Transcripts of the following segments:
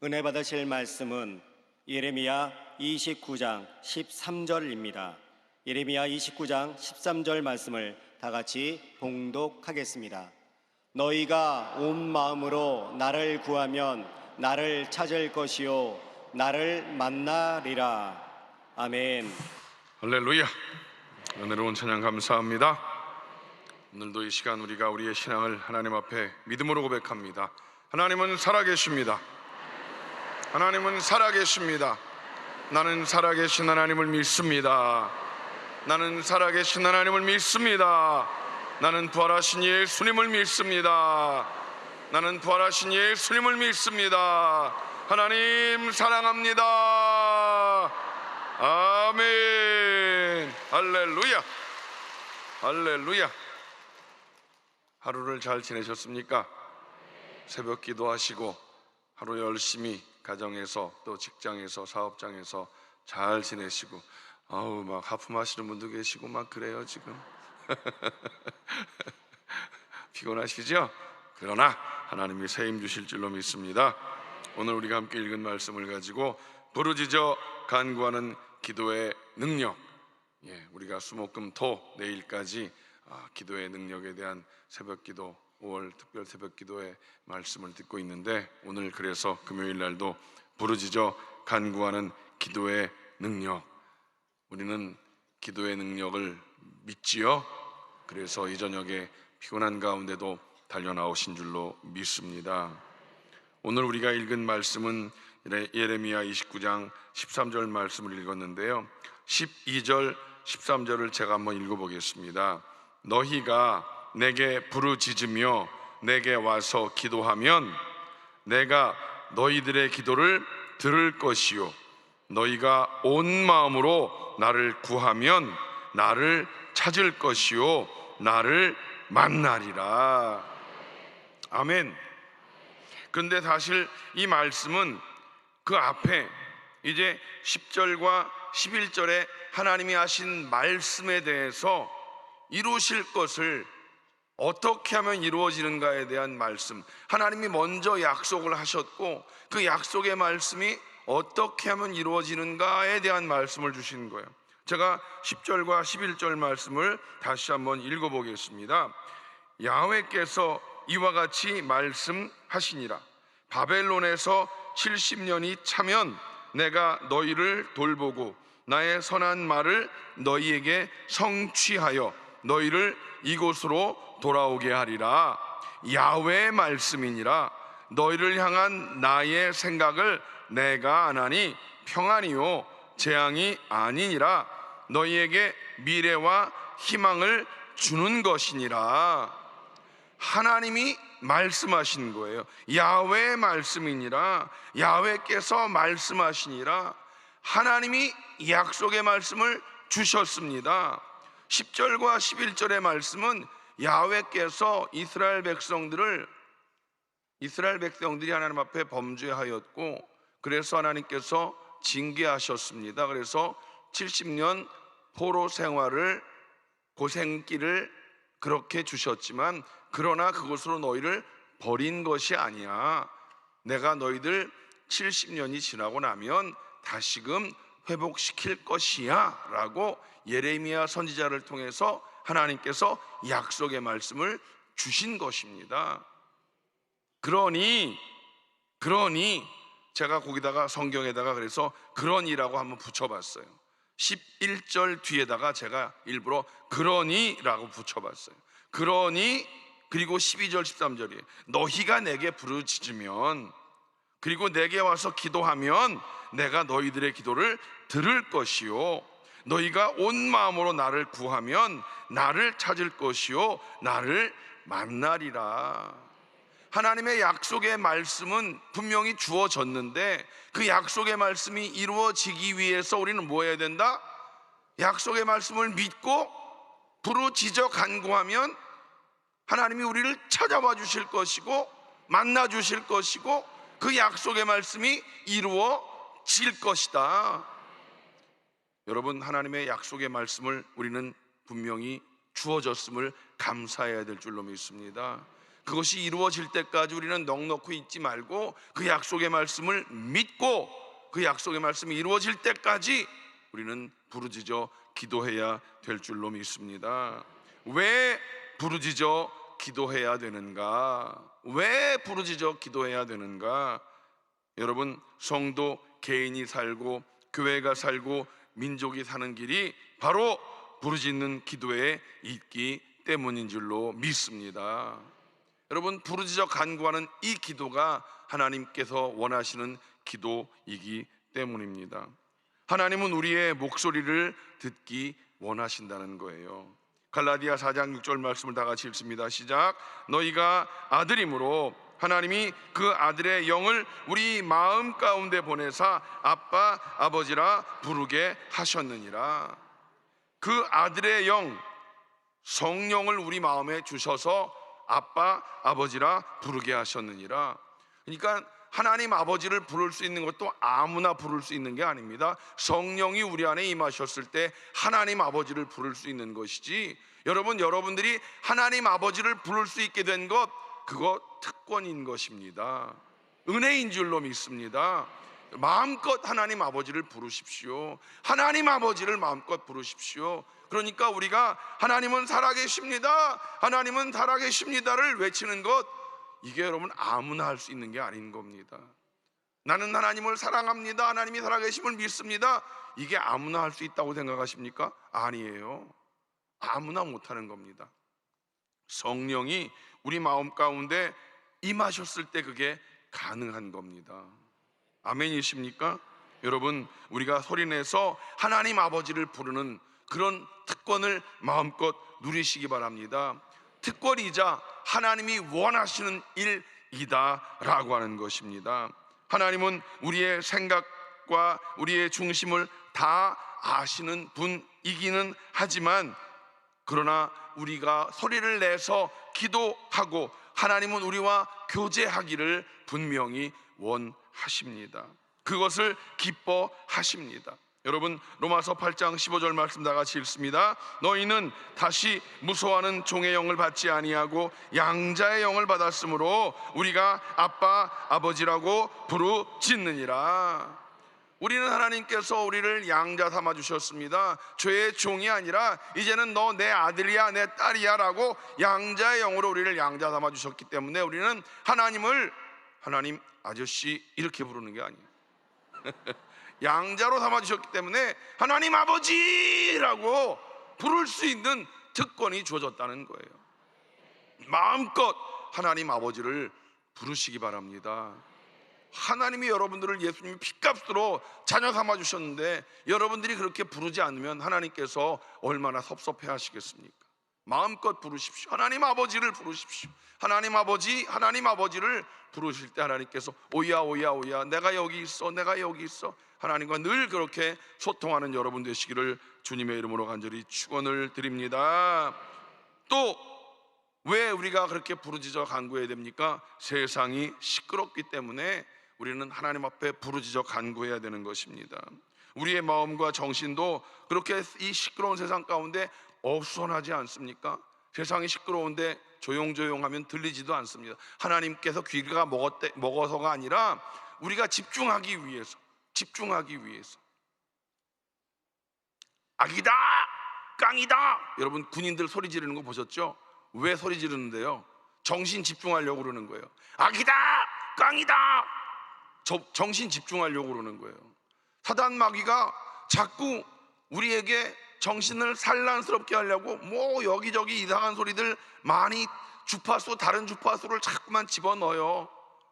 은혜 받으실 말씀은 예레미야 29장 13절입니다. 예레미야 29장 13절 말씀을 다 같이 봉독하겠습니다. 너희가 온 마음으로 나를 구하면 나를 찾을 것이요 나를 만나리라. 아멘. 할렐루야. 은혜로운 찬양 감사합니다. 오늘도 이 시간 우리가 우리의 신앙을 하나님 앞에 믿음으로 고백합니다. 하나님은 살아계십니다. 하나님은 살아계십니다. 나는 살아계신 하나님을 믿습니다. 나는 살아계신 하나님을 믿습니다. 나는 부활하신 예수님을 믿습니다. 나는 부활하신 예수님을 믿습니다. 하나님 사랑합니다. 아멘. 할렐루야. 할렐루야. 하루를 잘 지내셨습니까? 새벽 기도하시고 하루 열심히 가정에서 또 직장에서 사업장에서 잘 지내시고 막 하품하시는 분도 계시고 막 그래요 지금. 피곤하시죠? 그러나 하나님이 새 힘 주실 줄로 믿습니다. 오늘 우리가 함께 읽은 말씀을 가지고 부르짖어 간구하는 기도의 능력, 우리가 수목금토 내일까지 기도의 능력에 대한 새벽기도 5월 특별 새벽기도의 말씀을 듣고 있는데, 오늘 그래서 금요일 날도 부르짖어 간구하는 기도의 능력, 우리는 기도의 능력을 믿지요. 그래서 이 저녁에 피곤한 가운데도 달려나오신 줄로 믿습니다. 오늘 우리가 읽은 말씀은 예레미야 29장 13절 말씀을 읽었는데요, 12절 13절을 제가 한번 읽어보겠습니다. 너희가 내게 부르짖으며 내게 와서 기도하면 내가 너희들의 기도를 들을 것이요 너희가 온 마음으로 나를 구하면 나를 찾을 것이요 나를 만나리라. 아멘. 그런데 사실 이 말씀은 그 앞에 이제 10절과 11절에 하나님이 하신 말씀에 대해서 이루실 것을 어떻게 하면 이루어지는가에 대한 말씀, 하나님이 먼저 약속을 하셨고 그 약속의 말씀이 어떻게 하면 이루어지는가에 대한 말씀을 주신 거예요. 제가 10절과 11절 말씀을 다시 한번 읽어보겠습니다. 야훼께서 이와 같이 말씀하시니라. 바벨론에서 70년이 차면 내가 너희를 돌보고 나의 선한 말을 너희에게 성취하여 너희를 이곳으로 돌아오게 하리라. 야훼의 말씀이니라. 너희를 향한 나의 생각을 내가 아나니 평안이요 재앙이 아니니라. 너희에게 미래와 희망을 주는 것이니라. 하나님이 말씀하신 거예요. 야훼의 말씀이니라. 야훼께서 말씀하시니라. 하나님이 약속의 말씀을 주셨습니다. 10절과 11절의 말씀은 야훼께서 이스라엘 백성들이 하나님 앞에 범죄하였고 그래서 하나님께서 징계하셨습니다. 그래서 70년 포로 생활을, 고생길을 그렇게 주셨지만 그러나 그것으로 너희를 버린 것이 아니야. 내가 너희들 70년이 지나고 나면 다시금 회복시킬 것이야 라고 예레미야 선지자를 통해서 하나님께서 약속의 말씀을 주신 것입니다. 그러니 제가 거기다가 성경에다가 그래서 그러니라고 한번 붙여봤어요. 11절 뒤에다가 제가 일부러 그러니라고 붙여봤어요. 그러니, 그리고 12절 13절이에요. 너희가 내게 부르짖으면, 그리고 내게 와서 기도하면 내가 너희들의 기도를 들을 것이요 너희가 온 마음으로 나를 구하면 나를 찾을 것이요 나를 만나리라. 하나님의 약속의 말씀은 분명히 주어졌는데 그 약속의 말씀이 이루어지기 위해서 우리는 뭐 해야 된다? 약속의 말씀을 믿고 부르짖어 간구하면 하나님이 우리를 찾아와 주실 것이고 만나 주실 것이고 그 약속의 말씀이 이루어질 것이다. 여러분, 하나님의 약속의 말씀을 우리는 분명히 주어졌음을 감사해야 될 줄로 믿습니다. 그것이 이루어질 때까지 우리는 넋놓고 있지 말고 그 약속의 말씀을 믿고 그 약속의 말씀이 이루어질 때까지 우리는 부르짖어 기도해야 될 줄로 믿습니다. 왜 부르짖어 기도해야 되는가? 왜 부르짖어 기도해야 되는가? 여러분, 성도 개인이 살고 교회가 살고 민족이 사는 길이 바로 부르짖는 기도에 있기 때문인 줄로 믿습니다. 여러분, 부르짖어 간구하는 이 기도가 하나님께서 원하시는 기도이기 때문입니다. 하나님은 우리의 목소리를 듣기 원하신다는 거예요. 갈라디아 4장 6절 말씀을 다 같이 읽습니다. 시작. 너희가 아들이므로 하나님이 그 아들의 영을 우리 마음 가운데 보내사 아빠 아버지라 부르게 하셨느니라. 그 아들의 영, 성령을 우리 마음에 주셔서 아빠 아버지라 부르게 하셨느니라. 그러니까 하나님 아버지를 부를 수 있는 것도 아무나 부를 수 있는 게 아닙니다. 성령이 우리 안에 임하셨을 때 하나님 아버지를 부를 수 있는 것이지, 여러분들이 하나님 아버지를 부를 수 있게 된 것, 그거 특권인 것입니다. 은혜인 줄로 믿습니다. 마음껏 하나님 아버지를 부르십시오. 하나님 아버지를 마음껏 부르십시오. 그러니까 우리가 하나님은 살아계십니다, 하나님은 살아계십니다를 외치는 것, 이게 여러분 아무나 할 수 있는 게 아닌 겁니다. 나는 하나님을 사랑합니다, 하나님이 살아계심을 믿습니다, 이게 아무나 할 수 있다고 생각하십니까? 아니에요. 아무나 못하는 겁니다. 성령이 우리 마음 가운데 임하셨을 때 그게 가능한 겁니다. 아멘이십니까? 여러분, 우리가 소리내서 하나님 아버지를 부르는 그런 특권을 마음껏 누리시기 바랍니다. 특권이자 하나님이 원하시는 일이다라고 하는 것입니다. 하나님은 우리의 생각과 우리의 중심을 다 아시는 분이기는 하지만, 그러나 우리가 소리를 내서 기도하고 하나님은 우리와 교제하기를 분명히 원하십니다. 그것을 기뻐하십니다. 여러분, 로마서 8장 15절 말씀 다 같이 읽습니다. 너희는 다시 무서워하는 종의 영을 받지 아니하고 양자의 영을 받았으므로 우리가 아빠 아버지라고 부르짖느니라. 우리는 하나님께서 우리를 양자 삼아 주셨습니다. 죄의 종이 아니라 이제는 너 내 아들이야 내 딸이야 라고 양자의 영으로 우리를 양자 삼아 주셨기 때문에 우리는 하나님을 하나님 아저씨 이렇게 부르는 게 아니에요. 양자로 삼아 주셨기 때문에 하나님 아버지라고 부를 수 있는 특권이 주어졌다는 거예요. 마음껏 하나님 아버지를 부르시기 바랍니다. 하나님이 여러분들을 예수님이 핏값으로 자녀 삼아 주셨는데 여러분들이 그렇게 부르지 않으면 하나님께서 얼마나 섭섭해 하시겠습니까? 마음껏 부르십시오. 하나님 아버지를 부르십시오. 하나님 아버지를 부르실 때 하나님께서 오야 오야 오야 내가 여기 있어, 내가 여기 있어. 하나님과 늘 그렇게 소통하는 여러분 되시기를 주님의 이름으로 간절히 축원을 드립니다. 또 왜 우리가 그렇게 부르짖어 간구해야 됩니까? 세상이 시끄럽기 때문에 우리는 하나님 앞에 부르짖어 간구해야 되는 것입니다. 우리의 마음과 정신도 그렇게 이 시끄러운 세상 가운데 어수선하지 않습니까? 세상이 시끄러운데 조용조용하면 들리지도 않습니다. 하나님께서 귀가 먹어서가 아니라 우리가 집중하기 위해서 악이다 깡이다. 여러분, 군인들 소리 지르는 거 보셨죠? 왜 소리 지르는데요? 정신 집중하려고 그러는 거예요. 악이다 깡이다. 정신 집중하려고 그러는 거예요. 사단 마귀가 자꾸 우리에게 정신을 산란스럽게 하려고 뭐 여기저기 이상한 소리들 많이 다른 주파수를 자꾸만 집어넣어요.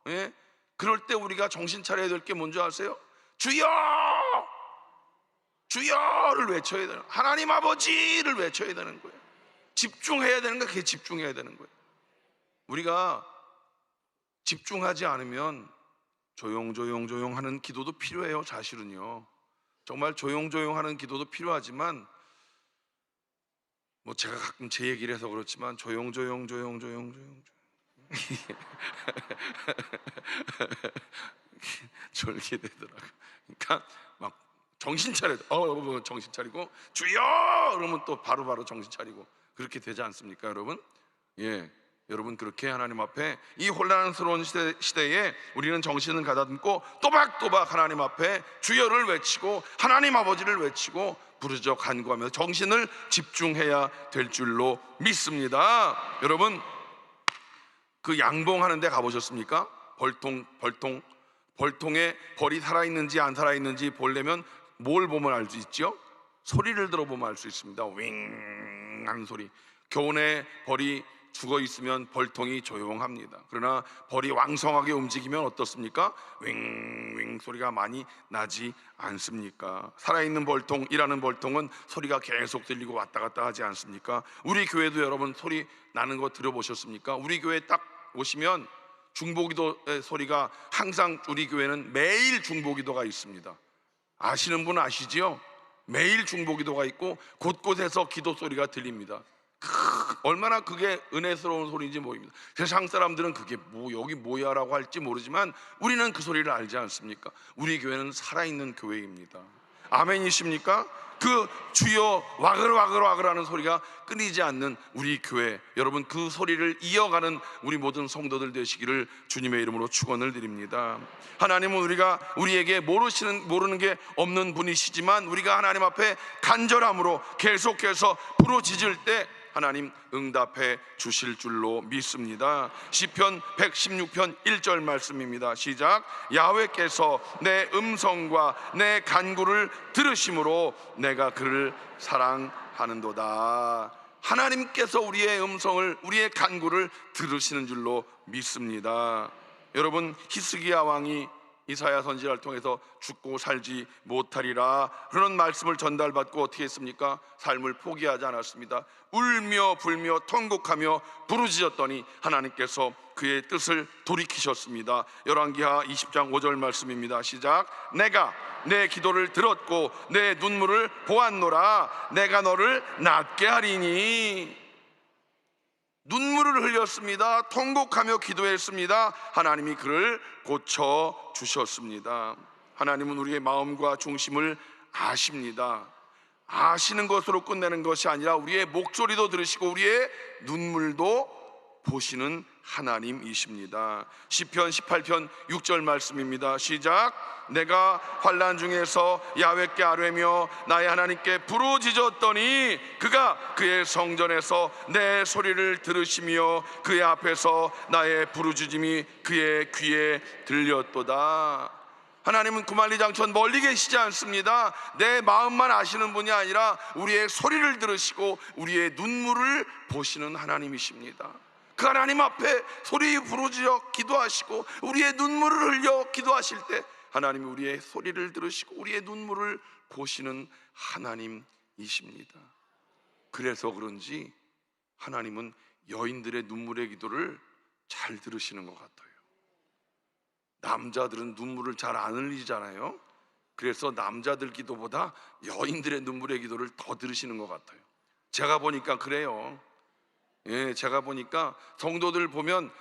예? 그럴 때 우리가 정신 차려야 될 게 뭔지 아세요? 주여! 주여를 외쳐야 되는, 하나님 아버지를 외쳐야 되는 거예요. 집중해야 되는 거예요. 그게 집중해야 되는 거예요. 우리가 집중하지 않으면 조용조용 하는 기도도 필요해요. 사실은요, 정말 조용조용 하는 기도도 필요하지만 뭐 제가 가끔 제 얘기를 해서 그렇지만 조용조용 졸게 되더라고요. 그러니까 막 정신 차려야 돼. 정신 차리고 주여! 그러면 또 바로 정신 차리고 그렇게 되지 않습니까, 여러분? 예, 여러분, 그렇게 하나님 앞에 이 혼란스러운 시대에 우리는 정신을 가다듬고 또박또박 하나님 앞에 주여를 외치고 하나님 아버지를 외치고 부르짖어 간구하며 정신을 집중해야 될 줄로 믿습니다. 여러분, 그 양봉하는 데 가보셨습니까? 벌통에 벌이 살아있는지 안 살아있는지 보려면 뭘 보면 알 수 있죠? 소리를 들어보면 알 수 있습니다. 윙 하는 소리. 겨우내 벌이 죽어 있으면 벌통이 조용합니다. 그러나 벌이 왕성하게 움직이면 어떻습니까? 윙윙 소리가 많이 나지 않습니까? 살아있는 벌통, 일하는 벌통은 소리가 계속 들리고 왔다 갔다 하지 않습니까? 우리 교회도 여러분 소리 나는 거 들어보셨습니까? 우리 교회 딱 오시면 중보기도의 소리가 항상, 우리 교회는 매일 중보기도가 있습니다. 아시는 분 아시지요? 매일 중보기도가 있고 곳곳에서 기도 소리가 들립니다. 얼마나 그게 은혜스러운 소리인지 모릅니다. 세상 사람들은 그게 여기 뭐야 라고 할지 모르지만 우리는 그 소리를 알지 않습니까? 우리 교회는 살아있는 교회입니다. 아멘이십니까? 그 주여 와글와글 하는 소리가 끊이지 않는 우리 교회, 여러분 그 소리를 이어가는 우리 모든 성도들 되시기를 주님의 이름으로 축원을 드립니다. 하나님은 우리에게 모르는 게 없는 분이시지만 우리가 하나님 앞에 간절함으로 계속해서 부르짖을 때 하나님 응답해 주실 줄로 믿습니다. 시편 116편 1절 말씀입니다. 시작. 야훼께서 내 음성과 내 간구를 들으심으로 내가 그를 사랑하는도다. 하나님께서 우리의 음성을, 우리의 간구를 들으시는 줄로 믿습니다. 여러분, 히스기야 왕이 이사야 선지자를 통해서 죽고 살지 못하리라 그런 말씀을 전달받고 어떻게 했습니까? 삶을 포기하지 않았습니다. 울며 불며 통곡하며 부르짖었더니 하나님께서 그의 뜻을 돌이키셨습니다. 열왕기하 20장 5절 말씀입니다. 시작. 내가 내 기도를 들었고 내 눈물을 보았노라. 내가 너를 낫게 하리니. 눈물을 흘렸습니다. 통곡하며 기도했습니다. 하나님이 그를 고쳐 주셨습니다. 하나님은 우리의 마음과 중심을 아십니다. 아시는 것으로 끝내는 것이 아니라 우리의 목소리도 들으시고 우리의 눈물도 보시는 하나님이십니다. 시편 18편 6절 말씀입니다. 시작. 내가 환난 중에서 야훼께 아뢰며 나의 하나님께 부르짖었더니 그가 그의 성전에서 내 소리를 들으시며 그의 앞에서 나의 부르짖음이 그의 귀에 들렸도다. 하나님은 구만리장천 멀리 계시지 않습니다. 내 마음만 아시는 분이 아니라 우리의 소리를 들으시고 우리의 눈물을 보시는 하나님이십니다. 그 하나님 앞에 소리 부르짖어 기도하시고 우리의 눈물을 흘려 기도하실 때 하나님이 우리의 소리를 들으시고 우리의 눈물을 보시는 하나님이십니다. 그래서 그런지 하나님은 여인들의 눈물의 기도를 잘 들으시는 것 같아요. 남자들은 눈물을 잘 안 흘리잖아요. 그래서 남자들 기도보다 여인들의 눈물의 기도를 더 들으시는 것 같아요. 제가 보니까 그래요. 제가 보니까 성도들 보면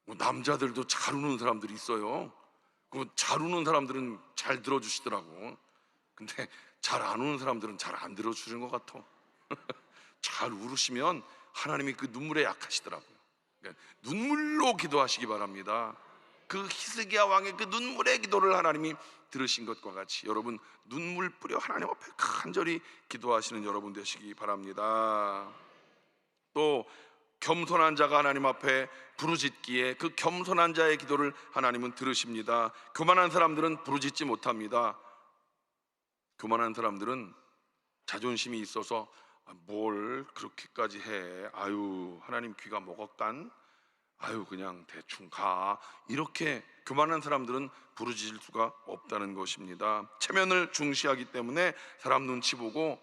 남자들도 잘 우는 사람들이 있어요. 그 잘 우는 사람들은 잘 들어주시더라고. 근데 잘 안 우는 사람들은 잘 안 들어주시는 것 같아. 잘 울으시면 하나님이 그 눈물에 약하시더라고요. 그러니까 눈물로 기도하시기 바랍니다. 그 히스기야 왕의 그 눈물의 기도를 하나님이 들으신 것과 같이 여러분 눈물 뿌려 하나님 앞에 간절히 기도하시는 여러분 되시기 바랍니다. 또 겸손한 자가 하나님 앞에 부르짖기에 그 겸손한 자의 기도를 하나님은 들으십니다. 교만한 사람들은 부르짖지 못합니다. 교만한 사람들은 자존심이 있어서 뭘 그렇게까지 해, 아유 하나님 귀가 먹었간, 아유 그냥 대충 가, 이렇게 교만한 사람들은 부르짖을 수가 없다는 것입니다. 체면을 중시하기 때문에 사람 눈치 보고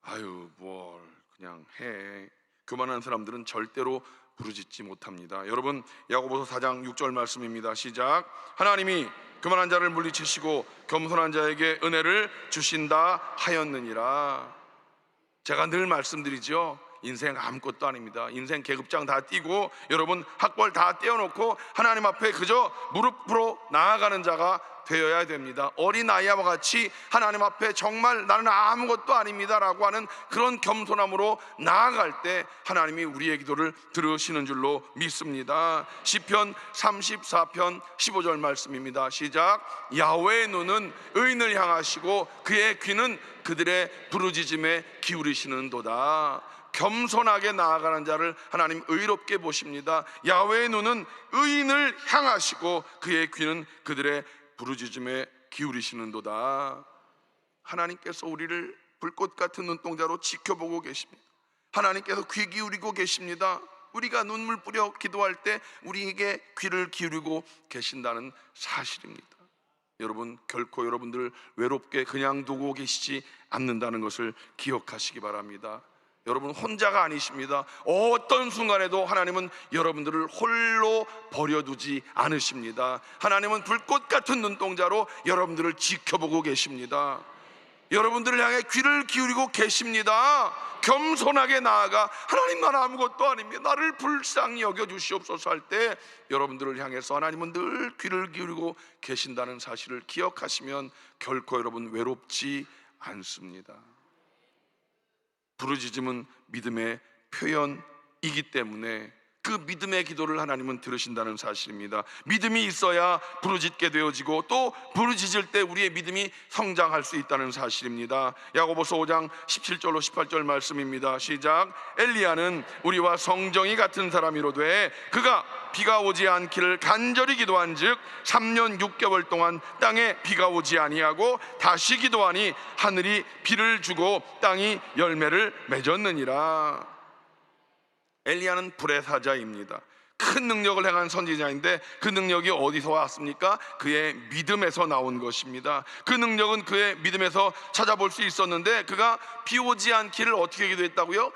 아유 뭘 그냥 해, 교만한 사람들은 절대로 부르짖지 못합니다. 여러분 야고보서 4장 6절 말씀입니다. 시작. 하나님이 교만한 자를 물리치시고 겸손한 자에게 은혜를 주신다 하였느니라. 제가 늘 말씀드리죠. 인생 아무것도 아닙니다. 인생 계급장 다 띄고 여러분 학벌 다 떼어놓고 하나님 앞에 그저 무릎 꿇어 나아가는 자가 되어야 됩니다. 어린아이와 같이 하나님 앞에 정말 나는 아무것도 아닙니다 라고 하는 그런 겸손함으로 나아갈 때 하나님이 우리의 기도를 들으시는 줄로 믿습니다. 시편 34편 15절 말씀입니다. 시작. 야훼의 눈은 의인을 향하시고 그의 귀는 그들의 부르짖음에 기울이시는도다. 겸손하게 나아가는 자를 하나님 의롭게 보십니다. 야훼의 눈은 의인을 향하시고 그의 귀는 그들의 부르짖음에 기울이시는도다. 하나님께서 우리를 불꽃 같은 눈동자로 지켜보고 계십니다. 하나님께서 귀 기울이고 계십니다. 우리가 눈물 뿌려 기도할 때 우리에게 귀를 기울이고 계신다는 사실입니다. 여러분, 결코 여러분들을 외롭게 그냥 두고 계시지 않는다는 것을 기억하시기 바랍니다. 여러분 혼자가 아니십니다. 어떤 순간에도 하나님은 여러분들을 홀로 버려두지 않으십니다. 하나님은 불꽃 같은 눈동자로 여러분들을 지켜보고 계십니다. 여러분들을 향해 귀를 기울이고 계십니다. 겸손하게 나아가 하나님 난 아무것도 아닙니다, 나를 불쌍히 여겨주시옵소서 할 때 여러분들을 향해서 하나님은 늘 귀를 기울이고 계신다는 사실을 기억하시면 결코 여러분 외롭지 않습니다. 부르짖음은 믿음의 표현이기 때문에 그 믿음의 기도를 하나님은 들으신다는 사실입니다. 믿음이 있어야 부르짖게 되어지고 또 부르짖을 때 우리의 믿음이 성장할 수 있다는 사실입니다. 야고보서 5장 17절로 18절 말씀입니다. 시작. 엘리야는 우리와 성정이 같은 사람이로되 그가 비가 오지 않기를 간절히 기도한즉 3년 6개월 동안 땅에 비가 오지 아니하고 다시 기도하니 하늘이 비를 주고 땅이 열매를 맺었느니라. 엘리야는 불의 사자입니다. 큰 능력을 행한 선지자인데 그 능력이 어디서 왔습니까? 그의 믿음에서 나온 것입니다. 그 능력은 그의 믿음에서 찾아볼 수 있었는데 그가 비 오지 않기를 어떻게 기도했다고요?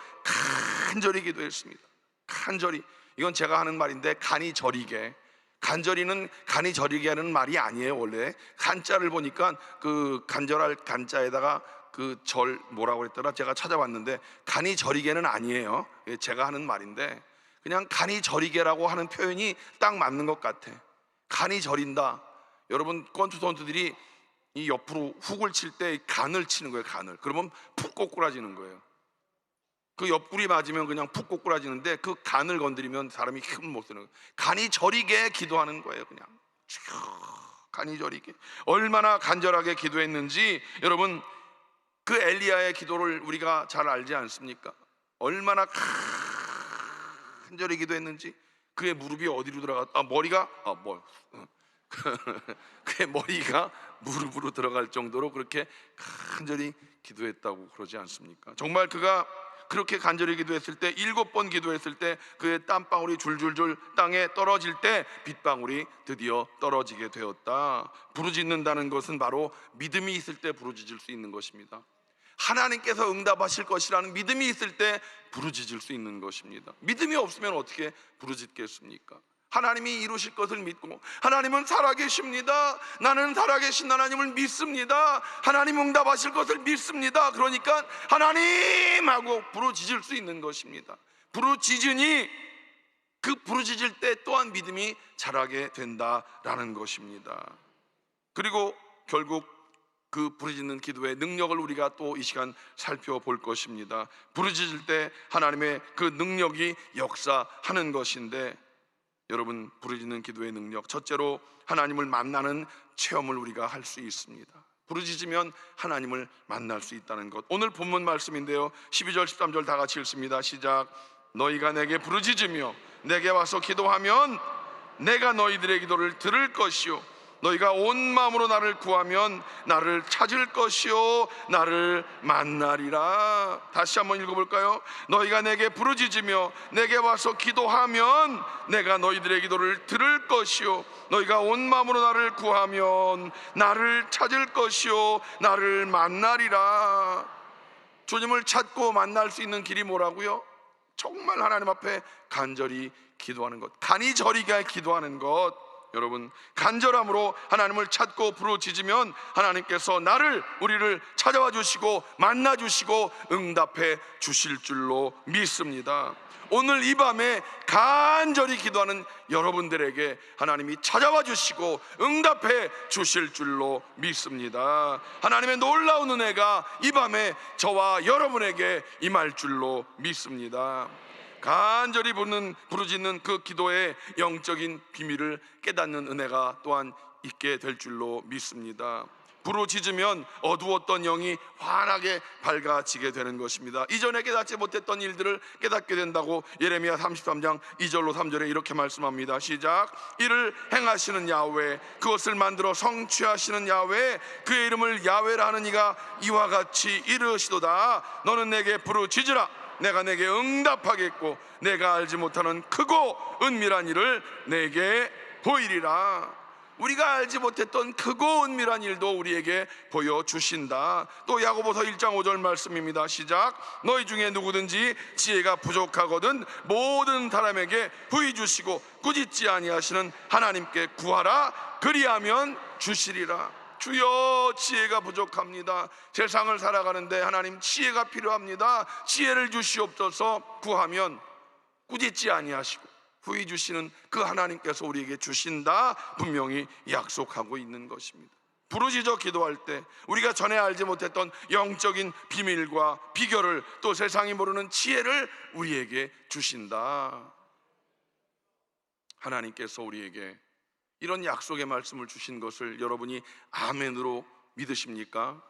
간절히 기도했습니다. 간절히. 이건 제가 하는 말인데 간이 저리게. 간절히는 간이 저리게 하는 말이 아니에요. 원래 간자를 보니까 그 간절할 간자에다가 그 절 뭐라고 그랬더라? 제가 찾아봤는데 간이 저리게는 아니에요. 제가 하는 말인데 그냥 간이 저리게라고 하는 표현이 딱 맞는 것 같아. 간이 저린다. 여러분 권투 선수들이 이 옆으로 훅을 칠 때 간을 치는 거예요. 간을. 그러면 푹 꼬꾸라지는 거예요. 그 옆구리 맞으면 그냥 푹 꼬꾸라지는데 그 간을 건드리면 사람이 힘을 못 쓰는 거예요. 간이 저리게 기도하는 거예요. 그냥 간이 저리게. 얼마나 간절하게 기도했는지 여러분 그 엘리야의 기도를 우리가 잘 알지 않습니까? 얼마나 간절히 기도했는지. 그의 무릎이 어디로 머리가 그의 머리가 무릎으로 들어갈 정도로 그렇게 간절히 기도했다고 그러지 않습니까? 정말 그가 그렇게 간절히 기도했을 때 7번 기도했을 때 그의 땀방울이 줄줄줄 땅에 떨어질 때 빗방울이 드디어 떨어지게 되었다. 부르짖는다는 것은 바로 믿음이 있을 때 부르짖을 수 있는 것입니다. 하나님께서 응답하실 것이라는 믿음이 있을 때 부르짖을 수 있는 것입니다. 믿음이 없으면 어떻게 부르짖겠습니까? 하나님이 이루실 것을 믿고 하나님은 살아계십니다. 나는 살아계신 하나님을 믿습니다. 하나님 응답하실 것을 믿습니다. 그러니까 하나님 하고 부르짖을 수 있는 것입니다. 부르짖으니 그 부르짖을 때 또한 믿음이 자라게 된다라는 것입니다. 그리고 결국 그 부르짖는 기도의 능력을 우리가 또 이 시간 살펴볼 것입니다. 부르짖을 때 하나님의 그 능력이 역사하는 것인데 여러분 부르짖는 기도의 능력, 첫째로 하나님을 만나는 체험을 우리가 할 수 있습니다. 부르짖으면 하나님을 만날 수 있다는 것. 오늘 본문 말씀인데요 12절 13절 다 같이 읽습니다. 시작. 너희가 내게 부르짖으며 내게 와서 기도하면 내가 너희들의 기도를 들을 것이요 너희가 온 마음으로 나를 구하면 나를 찾을 것이요 나를 만나리라. 다시 한번 읽어볼까요? 너희가 내게 부르짖으며 내게 와서 기도하면 내가 너희들의 기도를 들을 것이요 너희가 온 마음으로 나를 구하면 나를 찾을 것이요 나를 만나리라. 주님을 찾고 만날 수 있는 길이 뭐라고요? 정말 하나님 앞에 간절히 기도하는 것, 간이 저리게 기도하는 것. 여러분, 간절함으로 하나님을 찾고 부르짖으면 하나님께서 우리를 찾아와 주시고 만나 주시고 응답해 주실 줄로 믿습니다. 오늘 이 밤에 간절히 기도하는 여러분들에게 하나님이 찾아와 주시고 응답해 주실 줄로 믿습니다. 하나님의 놀라운 은혜가 이 밤에 저와 여러분에게 임할 줄로 믿습니다. 간절히 부르짖는 그 기도의 영적인 비밀을 깨닫는 은혜가 또한 있게 될 줄로 믿습니다. 부르짖으면 어두웠던 영이 환하게 밝아지게 되는 것입니다. 이전에 깨닫지 못했던 일들을 깨닫게 된다고 예레미야 33장 2절로 3절에 이렇게 말씀합니다. 시작. 이를 행하시는 야훼, 그것을 만들어 성취하시는 야훼, 그의 이름을 야훼라 하는 이가 이와 같이 이르시도다. 너는 내게 부르짖으라. 내가 내게 응답하겠고 내가 알지 못하는 크고 은밀한 일을 내게 보이리라. 우리가 알지 못했던 크고 은밀한 일도 우리에게 보여주신다. 또 야고보서 1장 5절 말씀입니다. 시작. 너희 중에 누구든지 지혜가 부족하거든 모든 사람에게 부이 주시고 꾸짖지 아니하시는 하나님께 구하라. 그리하면 주시리라. 주여, 지혜가 부족합니다. 세상을 살아가는데 하나님 지혜가 필요합니다. 지혜를 주시옵소서. 구하면 꾸짖지 아니하시고 후히 주시는 그 하나님께서 우리에게 주신다 분명히 약속하고 있는 것입니다. 부르짖어 기도할 때 우리가 전에 알지 못했던 영적인 비밀과 비결을, 또 세상이 모르는 지혜를 우리에게 주신다. 하나님께서 우리에게 이런 약속의 말씀을 주신 것을 여러분이 아멘으로 믿으십니까?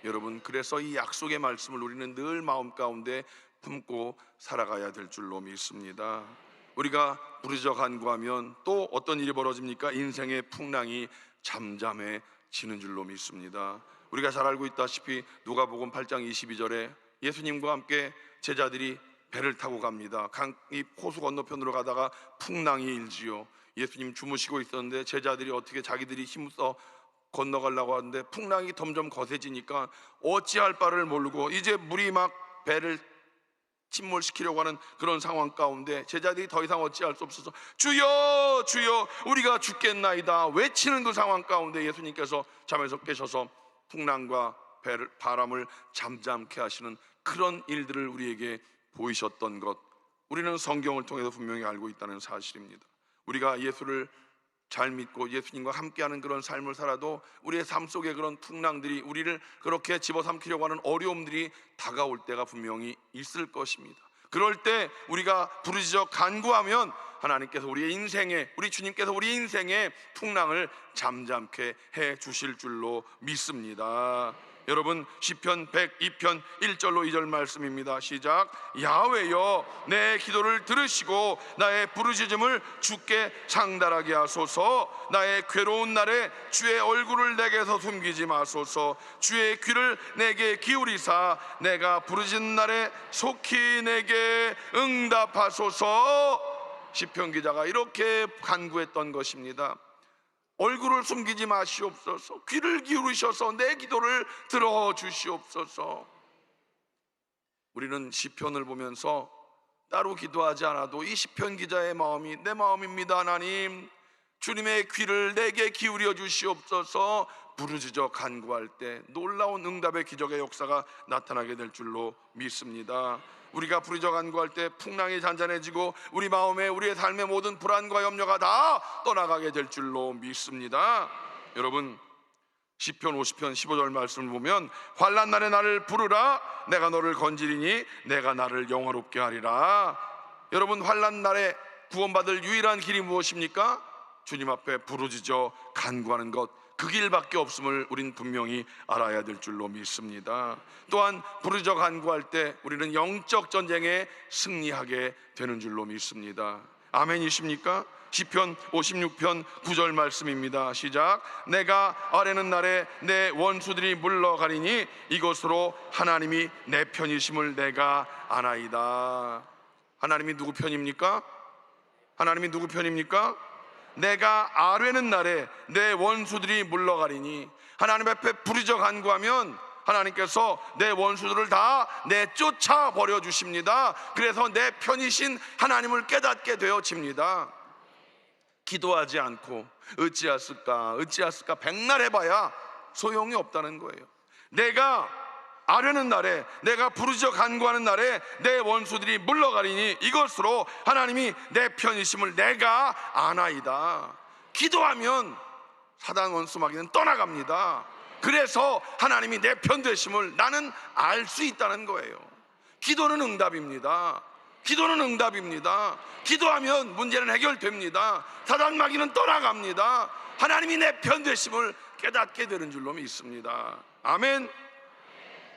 여러분, 그래서 이 약속의 말씀을 우리는 늘 마음 가운데 품고 살아가야 될 줄로 믿습니다. 우리가 부르짖어 간구하면 또 어떤 일이 벌어집니까? 인생의 풍랑이 잠잠해지는 줄로 믿습니다. 우리가 잘 알고 있다시피 누가복음 8장 22절에 예수님과 함께 제자들이 배를 타고 갑니다. 강이 호수 건너편으로 가다가 풍랑이 일지요. 예수님 주무시고 있었는데 제자들이 어떻게 자기들이 힘써 건너가려고 하는데 풍랑이 점점 거세지니까 어찌할 바를 모르고 이제 물이 막 배를 침몰시키려고 하는 그런 상황 가운데 제자들이 더 이상 어찌할 수 없어서 주여 주여 우리가 죽겠나이다 외치는 그 상황 가운데 예수님께서 잠에서 깨셔서 풍랑과 바람을 잠잠케 하시는 그런 일들을 우리에게 보이셨던 것, 우리는 성경을 통해서 분명히 알고 있다는 사실입니다. 우리가 예수를 잘 믿고 예수님과 함께하는 그런 삶을 살아도 우리의 삶 속에 그런 풍랑들이, 우리를 그렇게 집어삼키려고 하는 어려움들이 다가올 때가 분명히 있을 것입니다. 그럴 때 우리가 부르짖어 간구하면 하나님께서 우리의 인생에, 우리 주님께서 우리 인생의 풍랑을 잠잠케 해 주실 줄로 믿습니다. 여러분, 시편 102편 1절로 2절 말씀입니다. 시작. 야훼여 내 기도를 들으시고 나의 부르짖음을 주께 상달하게 하소서. 나의 괴로운 날에 주의 얼굴을 내게서 숨기지 마소서. 주의 귀를 내게 기울이사 내가 부르짖는 날에 속히 내게 응답하소서. 시편 기자가 이렇게 간구했던 것입니다. 얼굴을 숨기지 마시옵소서. 귀를 기울이셔서 내 기도를 들어주시옵소서. 우리는 시편을 보면서 따로 기도하지 않아도 이 시편 기자의 마음이 내 마음입니다. 하나님, 주님의 귀를 내게 기울여 주시옵소서. 부르짖어 간구할 때 놀라운 응답의 기적의 역사가 나타나게 될 줄로 믿습니다. 우리가 부르짖어 간구할 때 풍랑이 잔잔해지고 우리 마음에, 우리의 삶의 모든 불안과 염려가 다 떠나가게 될 줄로 믿습니다. 여러분, 시편 50편 15절 말씀을 보면 환난 날에 나를 부르라. 내가 너를 건지리니 내가 나를 영화롭게 하리라. 여러분, 환난 날에 구원받을 유일한 길이 무엇입니까? 주님 앞에 부르짖어 간구하는 것, 그 길밖에 없음을 우린 분명히 알아야 될 줄로 믿습니다. 또한 부르짖어 간구할 때 우리는 영적 전쟁에 승리하게 되는 줄로 믿습니다. 아멘이십니까? 시편 56편 9절 말씀입니다. 시작. 내가 아뢰는 날에 내 원수들이 물러가리니 이것으로 하나님이 내 편이심을 내가 아나이다. 하나님이 누구 편입니까? 하나님이 누구 편입니까? 내가 아뢰는 날에 내 원수들이 물러가리니, 하나님 앞에 부르짖어 간구하면 하나님께서 내 원수들을 다 내쫓아 버려 주십니다. 그래서 내 편이신 하나님을 깨닫게 되어집니다. 기도하지 않고 어찌하였을까 어찌하였을까 백날 해봐야 소용이 없다는 거예요. 내가 아뢰는 날에, 내가 부르짖어 간구하는 날에 내 원수들이 물러가리니 이것으로 하나님이 내 편이심을 내가 아나이다. 기도하면 사단 원수 마귀는 떠나갑니다. 그래서 하나님이 내 편 되심을 나는 알 수 있다는 거예요. 기도는 응답입니다. 기도는 응답입니다. 기도하면 문제는 해결됩니다. 사단 마귀는 떠나갑니다. 하나님이 내 편 되심을 깨닫게 되는 줄로 믿습니다. 아멘.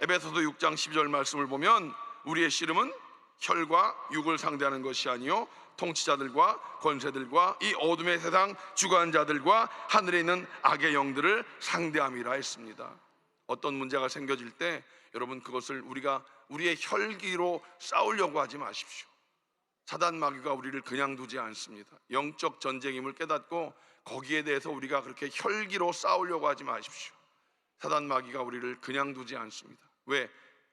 에베소서 6장 12절 말씀을 보면 우리의 씨름은 혈과 육을 상대하는 것이 아니요 통치자들과 권세들과 이 어둠의 세상 주관 자들과 하늘에 있는 악의 영들을 상대함이라 했습니다. 어떤 문제가 생겨질 때 여러분 그것을 우리가 우리의 혈기로 싸우려고 하지 마십시오. 사단 마귀가 우리를 그냥 두지 않습니다. 영적 전쟁임을 깨닫고 거기에 대해서 우리가 그렇게 혈기로 싸우려고 하지 마십시오. 사단 마귀가 우리를 그냥 두지 않습니다. 왜?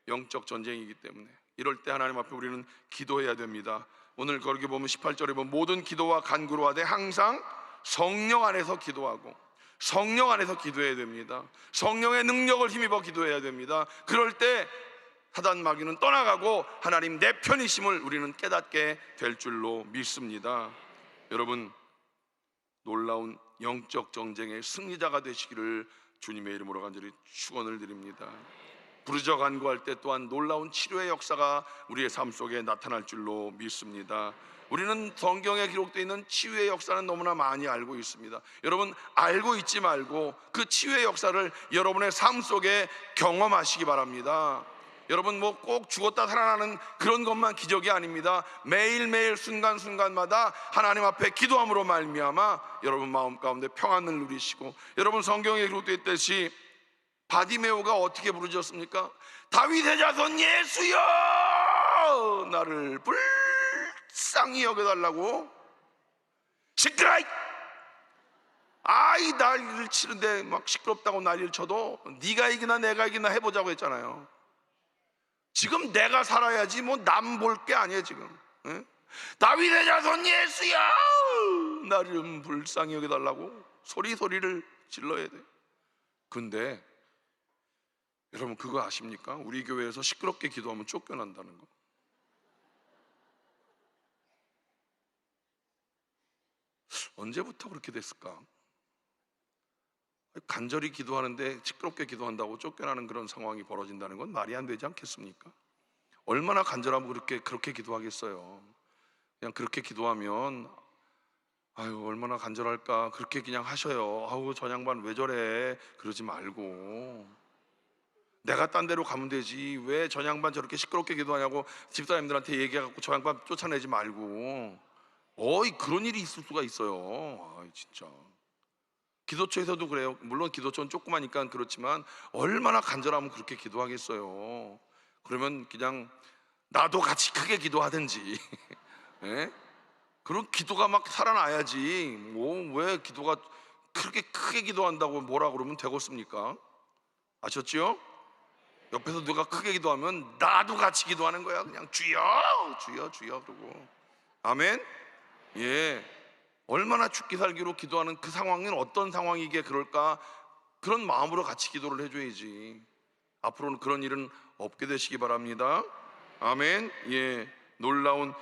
영적 전쟁이기 때문에. 이럴 때 하나님 앞에 우리는 기도해야 됩니다. 오늘 거기 보면 18절에 보면 모든 기도와 간구로 하되 항상 성령 안에서 기도하고, 성령 안에서 기도해야 됩니다. 성령의 능력을 힘입어 기도해야 됩니다. 그럴 때 사단 마귀는 떠나가고 하나님 내 편이심을 우리는 깨닫게 될 줄로 믿습니다. 여러분, 놀라운 영적 전쟁의 승리자가 되시기를 주님의 이름으로 간절히 축원을 드립니다. 부르짖어 간구할 때 또한 놀라운 치료의 역사가 우리의 삶 속에 나타날 줄로 믿습니다. 우리는 성경에 기록되어 있는 치유의 역사는 너무나 많이 알고 있습니다. 여러분, 알고 있지 말고 그 치유의 역사를 여러분의 삶 속에 경험하시기 바랍니다. 여러분, 뭐 꼭 죽었다 살아나는 그런 것만 기적이 아닙니다. 매일매일 순간순간마다 하나님 앞에 기도함으로 말미암아 여러분 마음 가운데 평안을 누리시고, 여러분 성경에 기록되어 있듯이 바디메오가 어떻게 부르짖었습니까? 다윗의 자손 예수여 나를 불쌍히 여겨달라고. 시끄러워! 아이 난리를 치는데 막 시끄럽다고 난리를 쳐도 네가 이기나 내가 이기나 해보자고 했잖아요. 지금 내가 살아야지 뭐 남 볼 게 아니에요 지금. 에? 다윗의 자손 예수여 나를 불쌍히 여겨달라고 소리를 질러야 돼. 근데 여러분 그거 아십니까? 우리 교회에서 시끄럽게 기도하면 쫓겨난다는 거. 언제부터 그렇게 됐을까? 간절히 기도하는데 시끄럽게 기도한다고 쫓겨나는 그런 상황이 벌어진다는 건 말이 안 되지 않겠습니까? 얼마나 간절하면 그렇게 기도하겠어요. 그냥 그렇게 기도하면 아유 얼마나 간절할까. 그렇게 그냥 하셔요. 아우 저 양반 왜 저래 그러지 말고 내가 딴 데로 가면 되지 왜 저 양반 저렇게 시끄럽게 기도하냐고 집사님들한테 얘기해갖고 저 양반 쫓아내지 말고. 그런 일이 있을 수가 있어요. 진짜 기도처에서도 그래요. 물론 기도처는 조그마니까 그렇지만 얼마나 간절하면 그렇게 기도하겠어요. 그러면 그냥 나도 같이 크게 기도하든지 예? 그런 기도가 막 살아나야지. 왜 기도가 그렇게 크게 기도한다고 뭐라 그러면 되겠습니까? 아셨죠? 옆에서 누가 크게 기도하면 나도 같이 기도하는 거야. 그냥 주여 주여 주여 그러고. 아멘. 예, 얼마나 죽기 살기로 기도하는 그 상황은 어떤 상황이기에 그럴까. 그런 마음으로 같이 기도를 해줘야지. 앞으로는 그런 일은 없게 되시기 바랍니다. 아멘. 예, 놀라운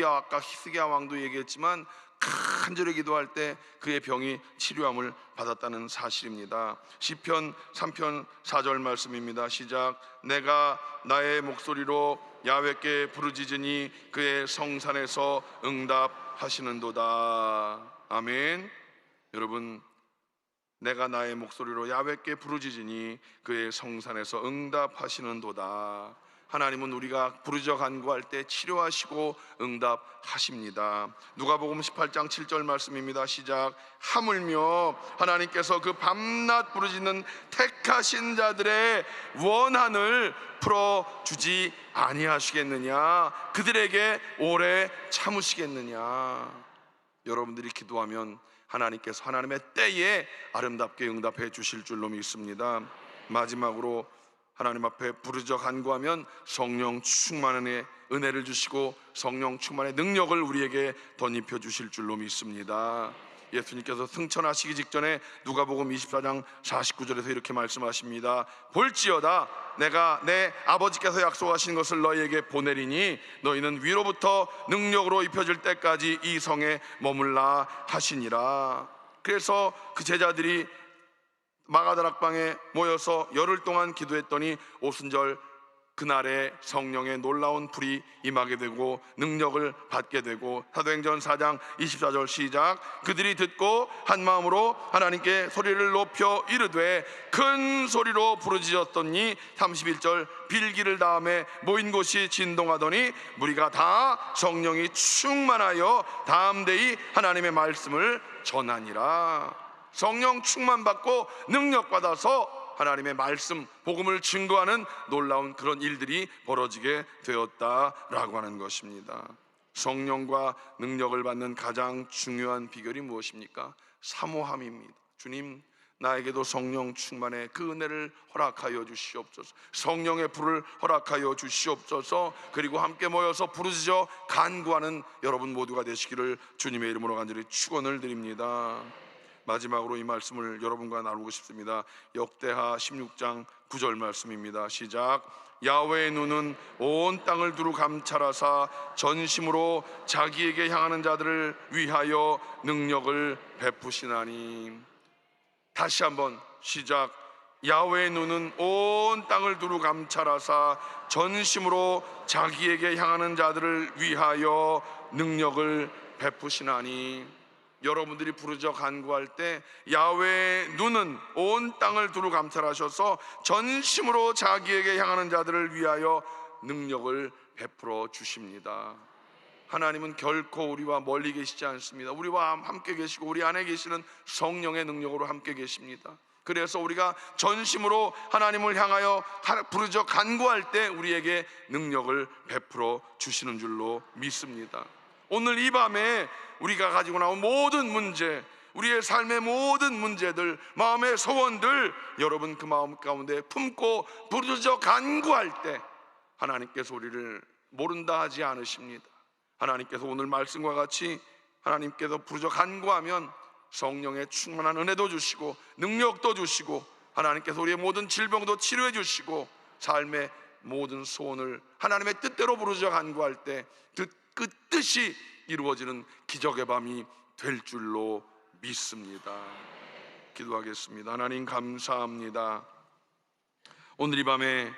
아까 히스기야 왕도 얘기했지만 간절히 기도할 때 그의 병이 치료함을 받았다는 사실입니다. 시편 3편 4절 말씀입니다. 시작. 내가 나의 목소리로 야훼께 부르짖으니 그의 성산에서 응답하시는도다. 아멘. 여러분, 내가 나의 목소리로 야훼께 부르짖으니 그의 성산에서 응답하시는도다. 하나님은 우리가 부르짖어 간구할 때 치료하시고 응답하십니다. 누가복음 18장 7절 말씀입니다. 시작. 하물며 하나님께서 그 밤낮 부르짖는 택하신 자들의 원한을 풀어주지 아니하시겠느냐. 그들에게 오래 참으시겠느냐. 여러분들이 기도하면 하나님께서 하나님의 때에 아름답게 응답해 주실 줄로 믿습니다. 마지막으로 하나님 앞에 부르짖어 간구하면 성령 충만의 은혜를 주시고 성령 충만의 능력을 우리에게 덧입혀 주실 줄로 믿습니다. 예수님께서 승천하시기 직전에 누가복음 24장 49절에서 이렇게 말씀하십니다. 볼지어다 내가 내 아버지께서 약속하신 것을 너희에게 보내리니 너희는 위로부터 능력으로 입혀질 때까지 이 성에 머물라 하시니라. 그래서 그 제자들이 마가다락방에 모여서 열흘 동안 기도했더니 오순절 그날에 성령의 놀라운 불이 임하게 되고 능력을 받게 되고, 사도행전 4장 24절 시작. 그들이 듣고 한 마음으로 하나님께 소리를 높여 이르되 큰 소리로 부르짖었더니 31절 빌기를 다음에 모인 곳이 진동하더니 무리가 다 성령이 충만하여 다음대이 하나님의 말씀을 전하니라. 성령 충만받고 능력받아서 하나님의 말씀, 복음을 증거하는 놀라운 그런 일들이 벌어지게 되었다라고 하는 것입니다. 성령과 능력을 받는 가장 중요한 비결이 무엇입니까? 사모함입니다. 주님, 나에게도 성령 충만의 그 은혜를 허락하여 주시옵소서. 성령의 불을 허락하여 주시옵소서. 그리고 함께 모여서 부르짖어 간구하는 여러분 모두가 되시기를 주님의 이름으로 간절히 축원을 드립니다. 마지막으로 이 말씀을 여러분과 나누고 싶습니다. 역대하 16장 9절 말씀입니다. 시작. 야훼의 눈은 온 땅을 두루 감찰하사 전심으로 자기에게 향하는 자들을 위하여 능력을 베푸시나니. 다시 한번 시작. 야훼의 눈은 온 땅을 두루 감찰하사 전심으로 자기에게 향하는 자들을 위하여 능력을 베푸시나니. 여러분들이 부르짖어 간구할 때 야훼의 눈은 온 땅을 두루 감찰하셔서 전심으로 자기에게 향하는 자들을 위하여 능력을 베풀어 주십니다. 하나님은 결코 우리와 멀리 계시지 않습니다. 우리와 함께 계시고 우리 안에 계시는 성령의 능력으로 함께 계십니다. 그래서 우리가 전심으로 하나님을 향하여 부르짖어 간구할 때 우리에게 능력을 베풀어 주시는 줄로 믿습니다. 오늘 이 밤에 우리가 가지고 나온 모든 문제, 우리의 삶의 모든 문제들, 마음의 소원들, 여러분 그 마음 가운데 품고 부르짖어 간구할 때 하나님께서 우리를 모른다 하지 않으십니다. 하나님께서 오늘 말씀과 같이 하나님께서 부르짖어 간구하면 성령의 충만한 은혜도 주시고 능력도 주시고 하나님께서 우리의 모든 질병도 치료해 주시고 삶의 모든 소원을 하나님의 뜻대로 부르짖어 간구할 때 그 뜻이 이루어지는 기적의 밤이 될 줄로 믿습니다. 기도하겠습니다. 하나님 감사합니다. 오늘 이 밤에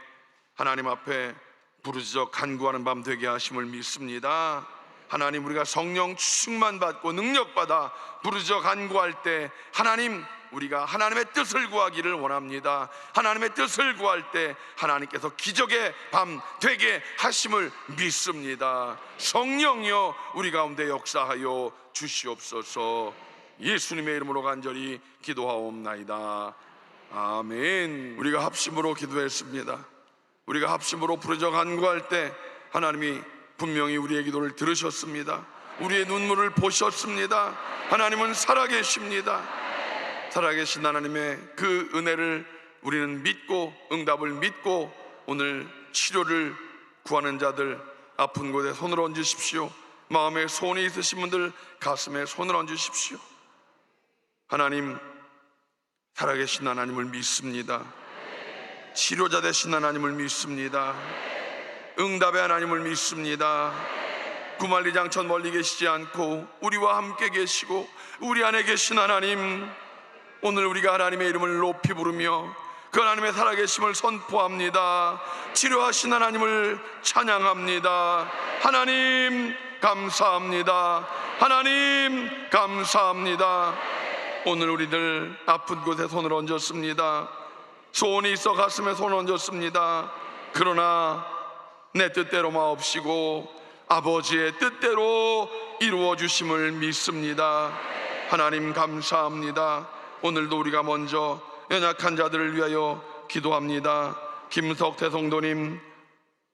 하나님 앞에 부르짖어 간구하는 밤 되게 하심을 믿습니다. 하나님, 우리가 성령 충만받고 능력받아 부르짖어 간구할 때 하나님, 우리가 하나님의 뜻을 구하기를 원합니다. 하나님의 뜻을 구할 때 하나님께서 기적의 밤 되게 하심을 믿습니다. 성령이여 우리 가운데 역사하여 주시옵소서. 예수님의 이름으로 간절히 기도하옵나이다. 아멘. 우리가 합심으로 기도했습니다. 우리가 합심으로 부르짖어 간구할 때 하나님이 분명히 우리의 기도를 들으셨습니다. 우리의 눈물을 보셨습니다. 하나님은 살아계십니다. 살아계신 하나님의 그 은혜를 우리는 믿고 응답을 믿고 오늘 치료를 구하는 자들 아픈 곳에 손을 얹으십시오. 마음에 소원이 있으신 분들 가슴에 손을 얹으십시오. 하나님, 살아계신 하나님을 믿습니다. 치료자 되신 하나님을 믿습니다. 응답의 하나님을 믿습니다. 구만리장천 멀리 계시지 않고 우리와 함께 계시고 우리 안에 계신 하나님, 오늘 우리가 하나님의 이름을 높이 부르며 그 하나님의 살아계심을 선포합니다. 치료하신 하나님을 찬양합니다. 하나님 감사합니다. 하나님 감사합니다. 오늘 우리들 아픈 곳에 손을 얹었습니다. 소원이 있어 가슴에 손을 얹었습니다. 그러나 내 뜻대로 마옵시고 아버지의 뜻대로 이루어 주심을 믿습니다. 하나님 감사합니다. 오늘도 우리가 먼저 연약한 자들을 위하여 기도합니다. 김석태 성도님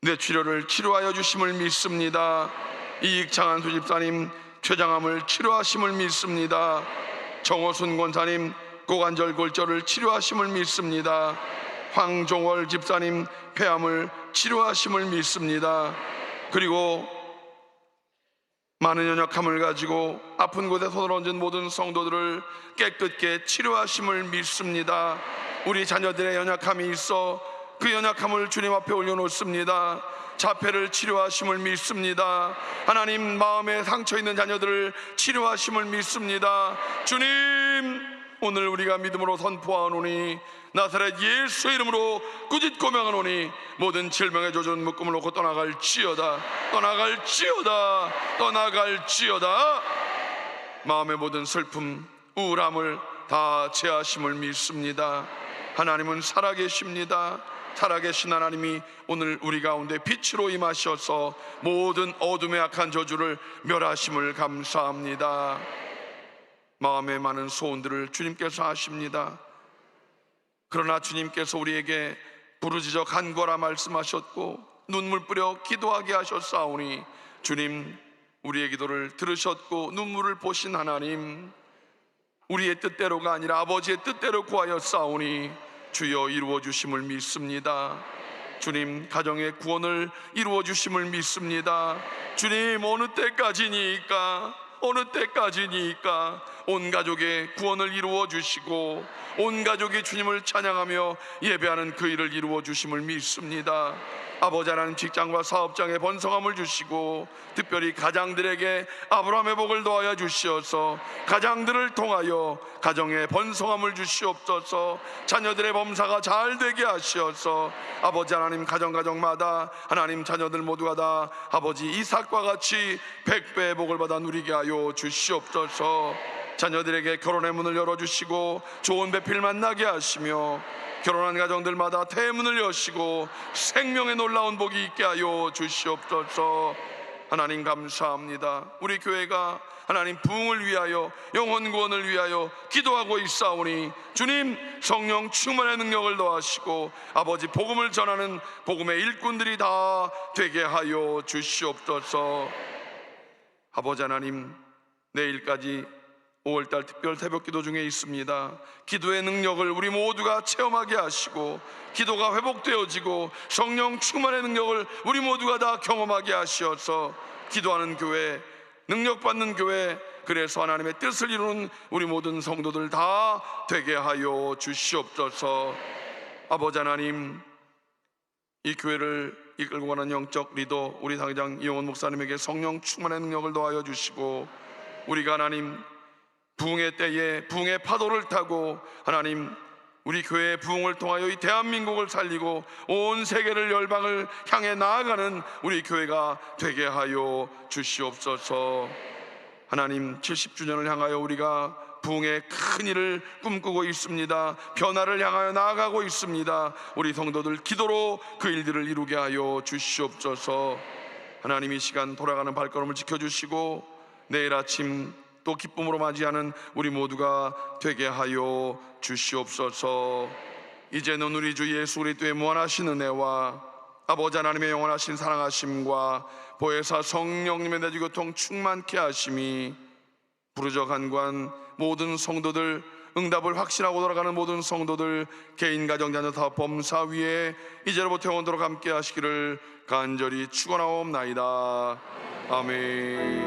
뇌출혈을 치료하여 주심을 믿습니다. 이익창한 수집사님 췌장암을 치료하심을 믿습니다. 정호순 권사님 고관절 골절을 치료하심을 믿습니다. 황종월 집사님 폐암을 치료하심을 믿습니다. 그리고 많은 연약함을 가지고 아픈 곳에 손을 얹은 모든 성도들을 깨끗게 치료하심을 믿습니다. 우리 자녀들의 연약함이 있어 그 연약함을 주님 앞에 올려놓습니다. 자폐를 치료하심을 믿습니다. 하나님, 마음에 상처 있는 자녀들을 치료하심을 믿습니다. 주님, 오늘 우리가 믿음으로 선포하노니 나사렛 예수의 이름으로 꾸짖고 명하노니 모든 질병의 조준 묶음을 놓고 떠나갈지어다, 떠나갈지어다, 떠나갈지어다. 마음의 모든 슬픔, 우울함을 다 제하심을 믿습니다. 하나님은 살아계십니다. 살아계신 하나님이 오늘 우리 가운데 빛으로 임하셔서 모든 어둠의 악한 저주를 멸하심을 감사합니다. 마음의 많은 소원들을 주님께서 하십니다. 그러나 주님께서 우리에게 부르짖어 간구하라 말씀하셨고 눈물 뿌려 기도하게 하셨사오니 주님, 우리의 기도를 들으셨고 눈물을 보신 하나님, 우리의 뜻대로가 아니라 아버지의 뜻대로 구하였사오니 주여 이루어 주심을 믿습니다. 주님, 가정의 구원을 이루어 주심을 믿습니다. 주님, 어느 때까지니까, 어느 때까지니까 온 가족의 구원을 이루어 주시고 온 가족이 주님을 찬양하며 예배하는 그 일을 이루어 주심을 믿습니다. 아버지 하나님, 직장과 사업장에 번성함을 주시고 특별히 가장들에게 아브라함의 복을 더하여 주시어서 가장들을 통하여 가정에 번성함을 주시옵소서. 자녀들의 범사가 잘 되게 하시어서 아버지 하나님, 가정마다 하나님 자녀들 모두가 다 아버지 이삭과 같이 100배의 복을 받아 누리게 하여 주시옵소서. 자녀들에게 결혼의 문을 열어주시고 좋은 배필 만나게 하시며 결혼한 가정들마다 대문을 여시고 생명의 놀라운 복이 있게 하여 주시옵소서. 하나님, 감사합니다. 우리 교회가 하나님 부흥을 위하여, 영혼 구원을 위하여 기도하고 있사오니 주님, 성령 충만의 능력을 더하시고 아버지 복음을 전하는 복음의 일꾼들이 다 되게 하여 주시옵소서. 아버지 하나님, 내일까지 5월달 특별 새벽기도 중에 있습니다. 기도의 능력을 우리 모두가 체험하게 하시고 기도가 회복되어지고 성령 충만의 능력을 우리 모두가 다 경험하게 하시어서 기도하는 교회, 능력받는 교회, 그래서 하나님의 뜻을 이루는 우리 모든 성도들 다 되게 하여 주시옵소서. 아버지 하나님, 이 교회를 이끌고 가는 영적 리더 우리 당장 이용원 목사님에게 성령 충만의 능력을 더하여 주시고 우리가 하나님 부흥의 때에 부흥의 파도를 타고 하나님 우리 교회의 부흥을 통하여 이 대한민국을 살리고 온 세계를 열방을 향해 나아가는 우리 교회가 되게 하여 주시옵소서. 하나님, 70주년을 향하여 우리가 부흥의 큰 일을 꿈꾸고 있습니다. 변화를 향하여 나아가고 있습니다. 우리 성도들 기도로 그 일들을 이루게 하여 주시옵소서. 하나님, 이 시간 돌아가는 발걸음을 지켜주시고 내일 아침 또 기쁨으로 맞이하는 우리 모두가 되게 하여 주시옵소서. 이제는 우리 주 예수 그리스도의 무한하신 은혜와 아버지 하나님의 영원하신 사랑하심과 보혜사 성령님의 내주 교통 충만케 하심이 부르짖어 간구한 모든 성도들, 응답을 확신하고 돌아가는 모든 성도들, 개인 가정 자녀 다 범사 위에 이제로부터 영원토록 함께 하시기를 간절히 축원하옵나이다. 아멘.